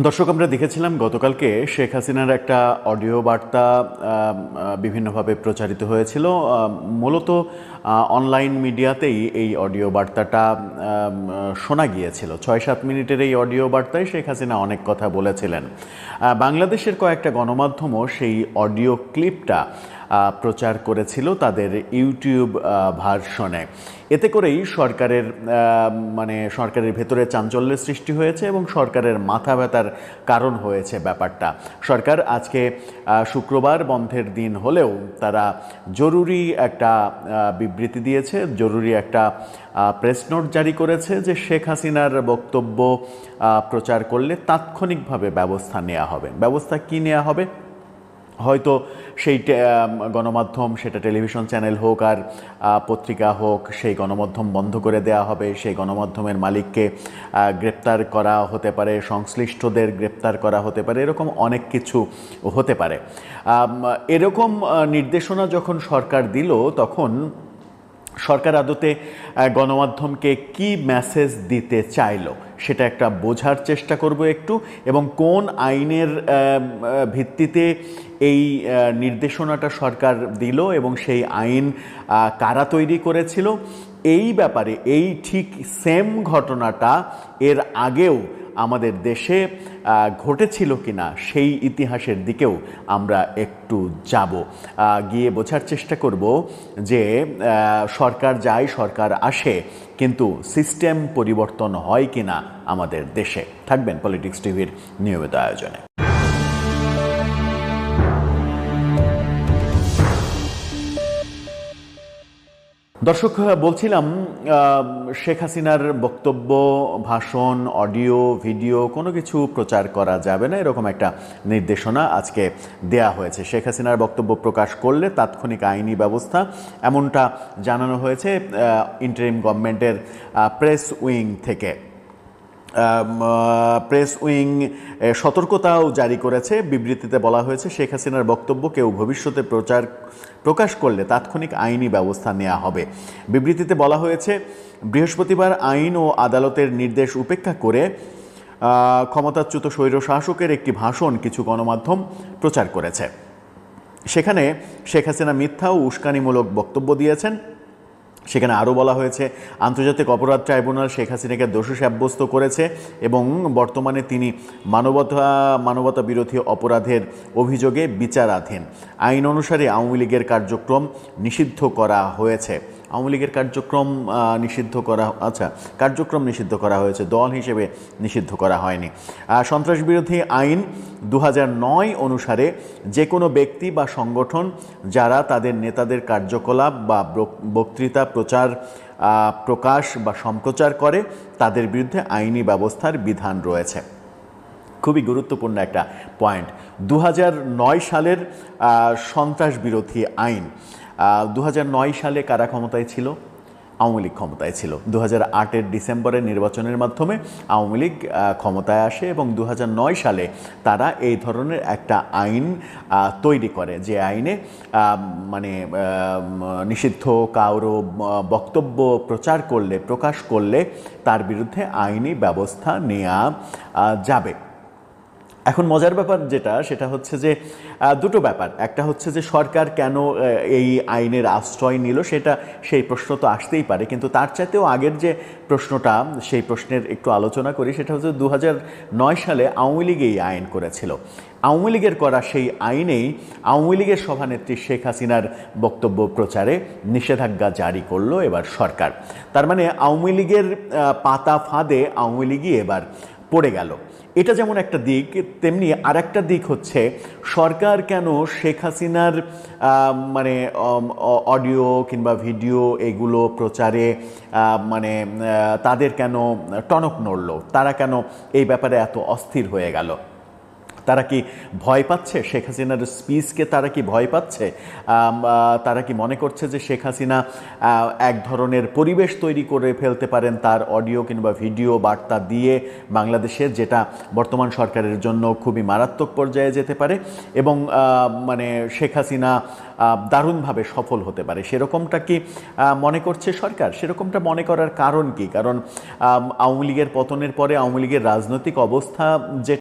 দর্শক, আমরা দেখেছিলাম গতকালকে শেখ হাসিনার একটা অডিও বার্তা বিভিন্নভাবে প্রচারিত হয়েছিল। মূলত অনলাইন মিডিয়াতেই এই অডিও বার্তাটা শোনা গিয়েছিল। ৬-৭ মিনিটের এই অডিও বার্তায় শেখ হাসিনা অনেক কথা বলেছিলেন। বাংলাদেশের কয়েকটা গণমাধ্যমও সেই অডিও ক্লিপটা প্রচার করেছিল তাদের ইউটিউব ভার্সনে। এতে করেই সরকারের ভেতরে চাঞ্চল্যের সৃষ্টি হয়েছে এবং সরকারের মাথা ব্যথার কারণ হয়েছে ব্যাপারটা। সরকার আজকে শুক্রবার বন্ধের দিন হলেও তারা জরুরি একটা বিবৃতি দিয়েছে, জরুরি একটা প্রেস নোট জারি করেছে যে শেখ হাসিনার বক্তব্য প্রচার করলে তাৎক্ষণিকভাবে ব্যবস্থা নেওয়া হবে। ব্যবস্থা কি নেওয়া হবে? হয়তো সেই গণমাধ্যম, সেটা টেলিভিশন চ্যানেল হোক আর পত্রিকা হোক, সেই গণমাধ্যম বন্ধ করে দেওয়া হবে, সেই গণমাধ্যমের মালিককে গ্রেপ্তার করা হতে পারে, সংশ্লিষ্টদের গ্রেপ্তার করা হতে পারে, এরকম অনেক কিছু হতে পারে। এরকম নির্দেশনা যখন সরকার দিল, তখন সরকার আদতে গণমাধ্যমকে কি মেসেজ দিতে চাইলো সেটা একটা বোঝার চেষ্টা করব একটু, এবং কোন আইনের ভিত্তিতে এই নির্দেশনাটা সরকার দিল এবং সেই আইন কারা তৈরি করেছিল, এই ব্যাপারে এই ঠিক সেম ঘটনাটা এর আগেও আমাদের দেশে ঘটেছিল কিনা সেই ইতিহাসের দিকেও আমরা একটু যাব, গিয়ে বোঝার চেষ্টা করব যে সরকার যায় সরকার আসে, কিন্তু সিস্টেম পরিবর্তন হয় কিনা আমাদের দেশে। থাকবেন পলিটিক্স টিভির নিয়মিত আয়োজনে। দর্শক, বলছিলাম শেখ হাসিনার বক্তব্য, ভাষণ, অডিও, ভিডিও কোনো কিছু প্রচার করা যাবে না, এরকম একটা নির্দেশনা আজকে দেয়া হয়েছে। শেখ হাসিনার বক্তব্য প্রকাশ করলে তাৎক্ষণিক আইনি ব্যবস্থা, এমনটা জানানো হয়েছে ইন্টারিম গভর্নমেন্টের প্রেস উইং থেকে। প্রেস উইং সতর্কতাও জারি করেছে। বিবৃতিতে বলা হয়েছে, শেখ হাসিনার বক্তব্য কেউ ভবিষ্যতে প্রকাশ করলে তাৎক্ষণিক আইনি ব্যবস্থা নেওয়া হবে। বিবৃতিতে বলা হয়েছে, বৃহস্পতিবার আইন ও আদালতের নির্দেশ উপেক্ষা করে ক্ষমতাচ্যুত স্বৈরশাসকের একটি ভাষণ কিছু গণমাধ্যম প্রচার করেছে। সেখানে শেখ হাসিনা মিথ্যা ও উস্কানিমূলক বক্তব্য দিয়েছেন। সেখানে আরও বলা হয়েছে, আন্তর্জাতিক অপরাধ ট্রাইব্যুনাল শেখ হাসিনাকে দোষী সাব্যস্ত করেছে এবং বর্তমানে তিনি মানবতা বিরোধী অপরাধের অভিযোগে বিচারাধীন। আইন অনুসারে আওয়ামী লীগের কার্যক্রম নিষিদ্ধ করা হয়েছে। আওয়ামী লীগের কার্যক্রম কার্যক্রম নিষিদ্ধ করা হয়েছে, দল হিসেবে নিষিদ্ধ করা হয়নি। সন্ত্রাসবিরোধী আইন 2009 অনুসারে যে কোনো ব্যক্তি বা সংগঠন যারা তাদের নেতাদের কার্যকলাপ বা বক্তৃতা প্রকাশ বা সম্প্রচার করে, তাদের বিরুদ্ধে আইনি ব্যবস্থার বিধান রয়েছে। খুবই গুরুত্বপূর্ণ একটা পয়েন্ট। 2009 সালের সন্ত্রাস বিরোধী আইন, 2009 সালে কারা ক্ষমতায় ছিল? আওয়ামী লীগ ক্ষমতায় ছিল। 2008-এর ডিসেম্বরের নির্বাচনের মাধ্যমে আওয়ামী লীগ ক্ষমতায় আসে এবং 2009 সালে তারা এই ধরনের একটা আইন তৈরি করে, যে আইনে নিষিদ্ধ কারো বক্তব্য প্রকাশ করলে তার বিরুদ্ধে আইনি ব্যবস্থা নেওয়া যাবে। এখন মজার ব্যাপার সেটা হচ্ছে যে দুটো ব্যাপার। একটা হচ্ছে যে সরকার কেন এই আইনের আশ্রয় নিল, সেই প্রশ্ন তো আসতেই পারে, কিন্তু তার চাইতেও আগের যে প্রশ্নটা, সেই প্রশ্নের একটু আলোচনা করি। সেটা হচ্ছে 2009 সালে আওয়ামী লীগ এই আইন করেছিল। আওয়ামী লীগের করা সেই আইনেই আওয়ামী লীগের সভানেত্রী শেখ হাসিনার বক্তব্য প্রচারে নিষেধাজ্ঞা জারি করলো এবার সরকার। তার মানে আওয়ামী লীগের পাতা ফাঁদে আওয়ামী লীগই এবার পড়ে গেল। এটা যেমন একটা দিক, তেমনি আর একটা দিক হচ্ছে সরকার কেন শেখ হাসিনার অডিও কিংবা ভিডিও এগুলো প্রচারে তাদের কেন টনক নড়ল, তারা কেন এই ব্যাপারে এত অস্থির হয়ে গেল? তারা কি ভয় পাচ্ছে? শেখ হাসিনার স্পিচকে তারা কি ভয় পাচ্ছে? তারা কি মনে করছে যে শেখ হাসিনা এক ধরনের পরিবেশ তৈরি করে ফেলতে পারেন তার অডিও কিংবা ভিডিও বার্তা দিয়ে বাংলাদেশের, যেটা বর্তমান সরকারের জন্য খুবই মারাত্মক পর্যায়ে যেতে পারে এবং শেখ হাসিনা দারুণভাবে সফল হতে পারে? সেরকমটা কি মনে করছে সরকার? সেরকমটা মনে করার কারণ কি? কারণ আওয়ামী লীগের পতনের পরে আওয়ামী লীগের রাজনৈতিক অবস্থা যে